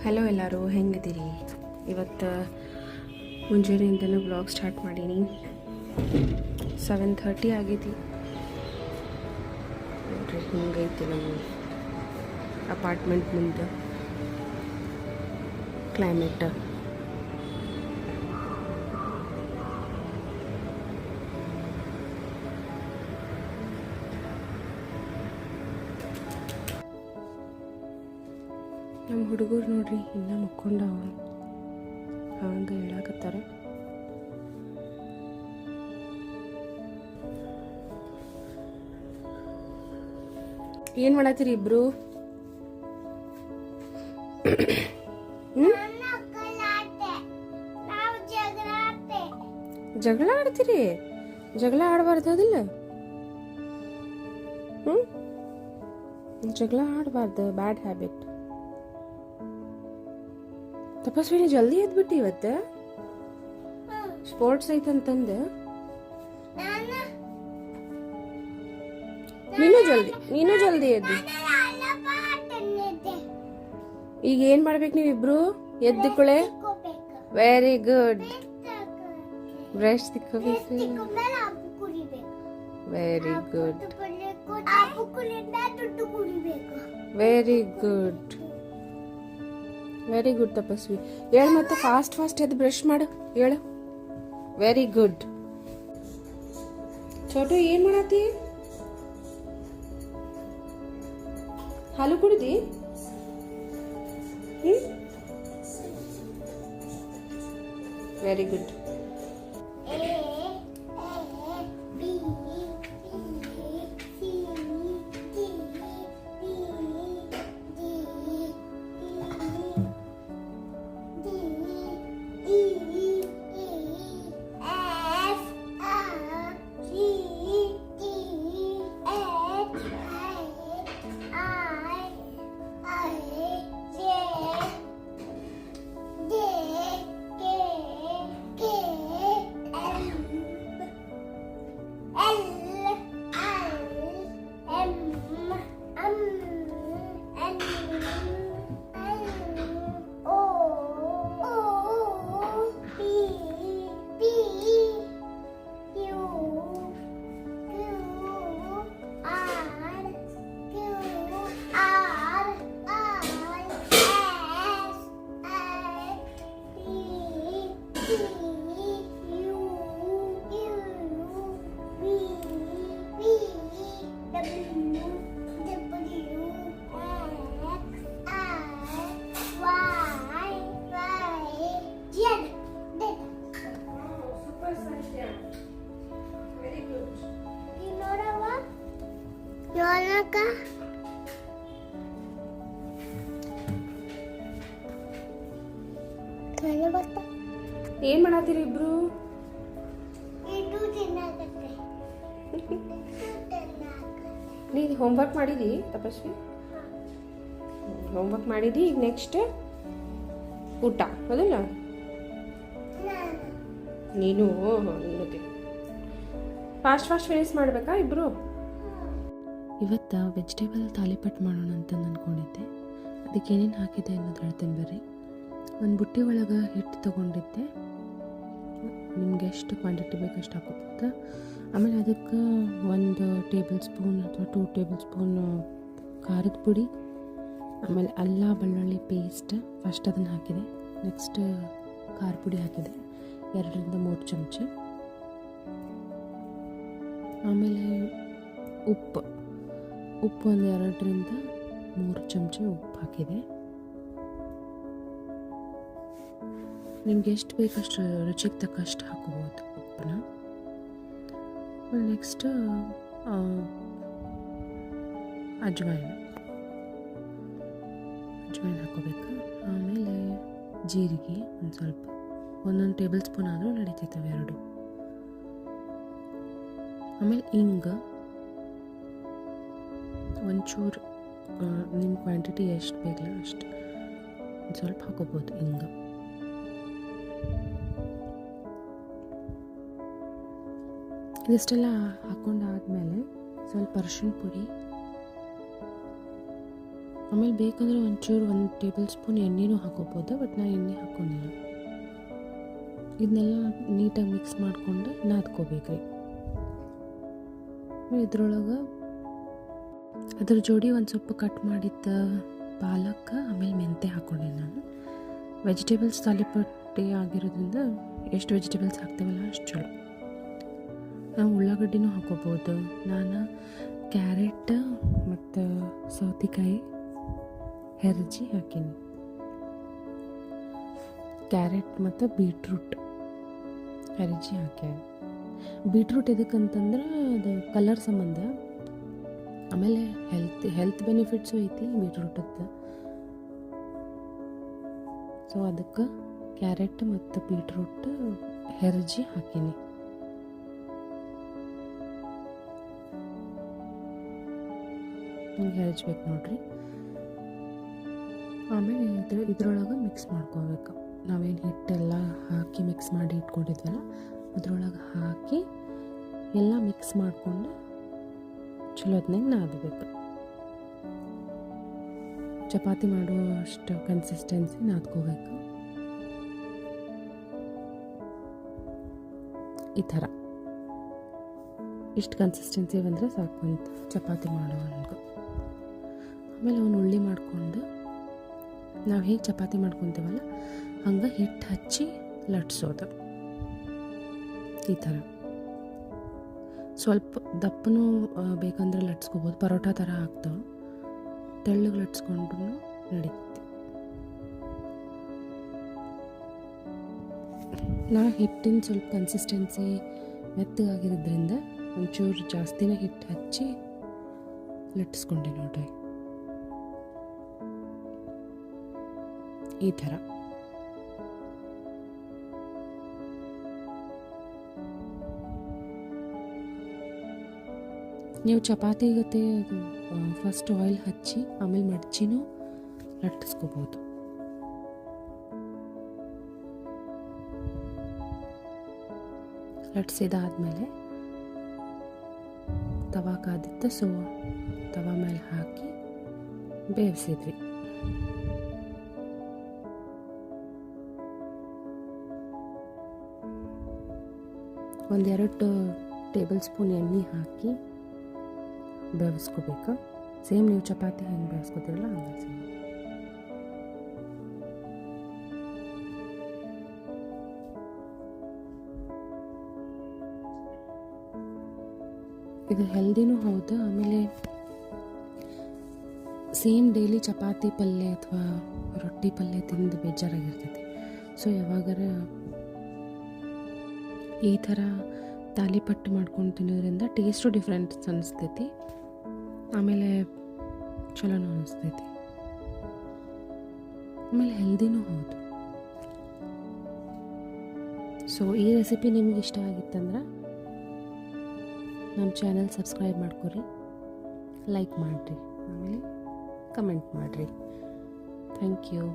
Hello ಎಲ್ಲರೂ, ಹೆಂಗಿದ್ದೀರಿ? ಇವತ್ತು ಮುಂಜಾನೆಯಿಂದಲೂ vlog start ಮಾಡೀನಿ. 7:30 ಆಗೈತಿ. ನೋಡ್ರಿ, ಹಿಂಗೈತಿ ನಮ್ಮ ಅಪಾರ್ಟ್ಮೆಂಟ್ ಮುಂದೆ ಕ್ಲೈಮೇಟ್. ನಮ್ಮ ಹುಡುಗರು ನೋಡ್ರಿ ಇನ್ನೂ ಮುಕ್ಕೊಂಡವ, ಹಂಗೆ ಹೇಳಾಕತ್ತಾರ. ಏನು ಮಾಡತ್ತೀರಿ ಇಬ್ರು? ಜಗಳ ಆಡ್ತೀರಿ? ಜಗಳ ಆಡಬಾರ್ದು, ಅದಿಲ್ಲ? ಜಗಳ ಆಡಬಾರ್ದು, ಬ್ಯಾಡ್ ಹ್ಯಾಬಿಟ್. ತಪಸ್ವಿನಿ ಜಲ್ದಿ ಎದ್ಬಿಟ್ಟು ಇವತ್ತು ಸ್ಪೋರ್ಟ್ಸ್ ಐತಂತಂದು. ನೀನು ಜಲ್ದಿ ಎದ್ದು. ಈಗ ಏನ್ ಮಾಡ್ಬೇಕು ನೀವಿಬ್ರು? ಎದ್ದು ಕುಳೆ. Very good. ಬ್ರಷ್ ತಿಕ್ಕೋಬೇಕು. Very good, very good, very good Tapasvi. ಹೇಳು ಮತ್ತೆ, ಫಾಸ್ಟ್ ಎದ್ದು ಬ್ರಷ್ ಮಾಡು, ಹೇಳು. Very good. ಛೋಟು ಏನ್ ಮಾಡತ್ತಿ? ಹಾಲು ಕುಡಿದಿ? Very good. ಏನ್ ಮಾಡತ್ತೀರಿ ಇಬ್ರು? ನೀನು ಹೋಮ್ವರ್ಕ್ ಮಾಡಿದಿ ತಪಸ್ವಿ? ಹೋಮ್ವರ್ಕ್ ಮಾಡಿದಿ. ಈಗ ನೆಕ್ಸ್ಟ್ ಊಟ, ಹೌದಲ್ಲ? ನೀನು ಫಾಸ್ಟ್ ಫಿನಿಶ್ ಮಾಡ್ಬೇಕಾ ಇಬ್ರು? ಇವತ್ತು ವೆಜಿಟೇಬಲ್ ತಾಲಿಪಟ್ ಮಾಡೋಣ ಅಂತ ಅಂದ್ಕೊಂಡಿದ್ದೆ. ಅದಕ್ಕೆ ಏನೇನು ಹಾಕಿದೆ ಅನ್ನೋದು ಹೇಳ್ತೇನೆ ಬರ್ರಿ. ಒಂದು ಬುಟ್ಟಿ ಒಳಗೆ ಹಿಟ್ಟು ತೊಗೊಂಡಿದ್ದೆ. ನಿಮ್ಗೆ ಎಷ್ಟು ಕ್ವಾಂಟಿಟಿ ಬೇಕಷ್ಟು ಹಾಕೋಬೋದು. ಆಮೇಲೆ ಅದಕ್ಕೆ 1 ಟೇಬಲ್ ಸ್ಪೂನ್ ಅಥವಾ 2 ಟೇಬಲ್ ಸ್ಪೂನ್ ಖಾರದ ಪುಡಿ, ಆಮೇಲೆ ಅಲ್ಲ ಬೆಳ್ಳುಳ್ಳಿ ಪೇಸ್ಟ್ ಫಸ್ಟ್ ಅದನ್ನು ಹಾಕಿದೆ. ನೆಕ್ಸ್ಟ್ ಖಾರ ಪುಡಿ ಹಾಕಿದೆ 2-3 ಚಮಚ. ಆಮೇಲೆ ಉಪ್ಪು 2-3 ಚಮಚ ಉಪ್ಪು ಹಾಕಿದೆ. ನಿಮ್ಗೆ ಎಷ್ಟು ಬೇಕಷ್ಟು ರುಚಿಗೆ ತಕ್ಕಷ್ಟು ಹಾಕೋಬೋದು ಉಪ್ಪನ್ನ. ನೆಕ್ಸ್ಟ್ ಅಜ್ವಾಯಿನ ಹಾಕೋಬೇಕು. ಆಮೇಲೆ ಜೀರಿಗೆ ಒಂದು ಸ್ವಲ್ಪ, 1 ಟೇಬಲ್ ಸ್ಪೂನ್ ಆದರೂ ನಡೀತೈತವೆ 2. ಆಮೇಲೆ ಹಿಂಗ ಒಂಚೂರು ನಿಮ್ಮ ಕ್ವಾಂಟಿಟಿ ಎಷ್ಟು ಬೇಕಲ್ಲ ಅಷ್ಟು ಒಂದು ಸ್ವಲ್ಪ ಹಾಕೋಬೋದು. ಹಿಂಗ ಇದಿಷ್ಟೆಲ್ಲ ಹಾಕ್ಕೊಂಡಾದ್ಮೇಲೆ ಸ್ವಲ್ಪ ಅರಿಶಿಣ ಪುಡಿ, ಆಮೇಲೆ ಬೇಕಂದ್ರೆ ಒಂಚೂರು 1 ಟೇಬಲ್ ಸ್ಪೂನ್ ಎಣ್ಣೆನೂ ಹಾಕೋಬೋದು, ಬಟ್ ನಾನು ಎಣ್ಣೆ ಹಾಕ್ಕೊಂಡಿಲ್ಲ. ಇದನ್ನೆಲ್ಲ ನೀಟಾಗಿ ಮಿಕ್ಸ್ ಮಾಡಿಕೊಂಡು ನಾದ್ಕೋಬೇಕ್ರಿ. ಇದ್ರೊಳಗೆ ಅದ್ರ ಜೋಡಿ ಒಂದು ಸ್ವಲ್ಪ ಕಟ್ ಮಾಡಿದ್ದ ಪಾಲಕ್ ಆಮೇಲೆ ಮೆಂತೆ ಹಾಕ್ಕೊಂಡೆ ನಾನು. ವೆಜಿಟೇಬಲ್ಸ್ ತಾಲಿಪಟ್ಟಿ ಆಗಿರೋದ್ರಿಂದ ಎಷ್ಟು ವೆಜಿಟೇಬಲ್ಸ್ ಹಾಕ್ತೇವಲ್ಲ ಅಷ್ಟು ಚಲೋ. ನಾವು ಉಳ್ಳಾಗಡ್ಡಿನೂ ಹಾಕೋಬೋದು. ನಾನು ಕ್ಯಾರೆಟ್ ಮತ್ತು ಸೌತೆಕಾಯಿ ಹೆರ್ಜಿ ಹಾಕೀನಿ. ಕ್ಯಾರೆಟ್ ಮತ್ತು ಬೀಟ್ರೂಟ್ ಹೆರ್ಜಿ ಹಾಕ್ಯಾನ. ಬೀಟ್ರೂಟ್ ಎದಕ್ಕಂತಂದ್ರೆ ಅದು ಕಲರ್ ಸಂಬಂಧ, ಆಮೇಲೆ ಹೆಲ್ತ್ ಬೆನಿಫಿಟ್ಸು ಐತಿ ಬೀಟ್ರೂಟದ್ದು. ಸೊ ಅದಕ್ಕೆ ಕ್ಯಾರೆಟ್ ಮತ್ತು ಬೀಟ್ರೂಟ್ ಹೆರ್ಜಿ ಹಾಕೀನಿ. ಹಿಂಗೆ ಹೆರ್ಜ್ಬೇಕು ನೋಡ್ರಿ. ಆಮೇಲೆ ಇದ್ರೊಳಗೆ ಮಿಕ್ಸ್ ಮಾಡ್ಕೋಬೇಕು. ನಾವೇನು ಹಿಟ್ಟೆಲ್ಲ ಹಾಕಿ ಮಿಕ್ಸ್ ಮಾಡಿ ಇಟ್ಕೊಂಡಿದ್ವಲ್ಲ ಅದ್ರೊಳಗೆ ಹಾಕಿ ಎಲ್ಲ ಮಿಕ್ಸ್ ಮಾಡಿಕೊಂಡು ಚಲೋತ್ನಾಗ ನಾದಬೇಕು. ಚಪಾತಿ ಮಾಡುವಷ್ಟು ಕನ್ಸಿಸ್ಟೆನ್ಸಿ ನಾದ್ಕೋಬೇಕು. ಈ ಥರ ಇಷ್ಟು ಕನ್ಸಿಸ್ಟೆನ್ಸಿ ಬಂದರೆ ಸಾಕು ಅಂತ ಚಪಾತಿ ಮಾಡುವಂಗೆ. ಆಮೇಲೆ ಅವನು ಉಳ್ಳಿ ಮಾಡಿಕೊಂಡು ನಾವು ಹೇಗೆ ಚಪಾತಿ ಮಾಡ್ಕೊತೀವಲ್ಲ ಹಂಗೆ ಹಿಟ್ಟು ಹಚ್ಚಿ ಲಟ್ಸೋದು. ಈ ಥರ ಸ್ವಲ್ಪ ದಪ್ಪನೂ ಬೇಕಂದ್ರೆ ಲಟ್ಸ್ಕೊಬೋದು, ಪರೋಟ ಥರ ಆಗ್ತಾವೆ. ತೆಳ್ಳಗೆ ಲಟ್ಸ್ಕೊಂಡ್ರೂ ನಡೀತೈತಿ. ನಾ ಹಿಟ್ಟಿನ ಸ್ವಲ್ಪ ಕನ್ಸಿಸ್ಟೆನ್ಸಿ ಮೆತ್ತಗಾಗಿರೋದ್ರಿಂದ ಒಂಚೂರು ಜಾಸ್ತಿನೇ ಹಿಟ್ಟು ಹಚ್ಚಿ ಲಟ್ಟಿಸ್ಕೊಂಡೆ ನೋಡ್ರಿ. ಈ ಥರ ನೀವು ಚಪಾತಿ ಜೊತೆ ಅದು ಫಸ್ಟ್ ಆಯಿಲ್ ಹಚ್ಚಿ ಆಮೇಲೆ ಮಡ್ಚಿನೂ ಲಟ್ಟಿಸ್ಕೋಬೋದು. ಲಟ್ಸಿದಾದ್ಮೇಲೆ ತವಾ ಕಾದಿತ್ತು, ಸೊ ತವಾ ಮೇಲೆ ಹಾಕಿ ಬೇಯಿಸಿದ್ವಿ. ಒಂದೆರಡು ಟೇಬಲ್ ಸ್ಪೂನ್ ಎಣ್ಣೆ ಹಾಕಿ ಬೇಯಿಸ್ಕೋಬೇಕು. ಸೇಮ್ ನೀವು ಚಪಾತಿ ಹೆಂಗೆ ಬೇಯಿಸ್ಕೋತೀರಲ್ಲ ಹಂಗೆ ಸೇಮ್. ಇದು ಹೆಲ್ದಿನೂ ಹೌದು. ಆಮೇಲೆ ಸೇಮ್ ಡೈಲಿ ಚಪಾತಿ ಪಲ್ಯ ಅಥವಾ ರೊಟ್ಟಿ ಪಲ್ಯ ತಿಂದು ಬೇಜಾರಾಗಿರ್ತೈತಿ. ಸೊ ಯಾವಾಗಾರ ಈ ಥರ ತಾಲಿಪಟ್ಟು ಮಾಡ್ಕೊಂಡು ತಿನ್ನೋದ್ರಿಂದ ಟೇಸ್ಟು ಡಿಫ್ರೆಂಟ್ ಅನಿಸ್ತೈತಿ, ಆಮೇಲೆ ಚಲೋನೂ ಅನಿಸ್ತೈತಿ, ಆಮೇಲೆ ಹೆಲ್ದಿನೂ ಹೌದು. ಸೊ ಈ ರೆಸಿಪಿ ನಿಮ್ಗೆ ಇಷ್ಟ ಆಗಿತ್ತಂದ್ರೆ ನಮ್ಮ ಚಾನಲ್ ಸಬ್ಸ್ಕ್ರೈಬ್ ಮಾಡ್ಕೊರಿ, ಲೈಕ್ ಮಾಡಿರಿ, ಆಮೇಲೆ ಕಮೆಂಟ್ ಮಾಡಿರಿ. Thank you.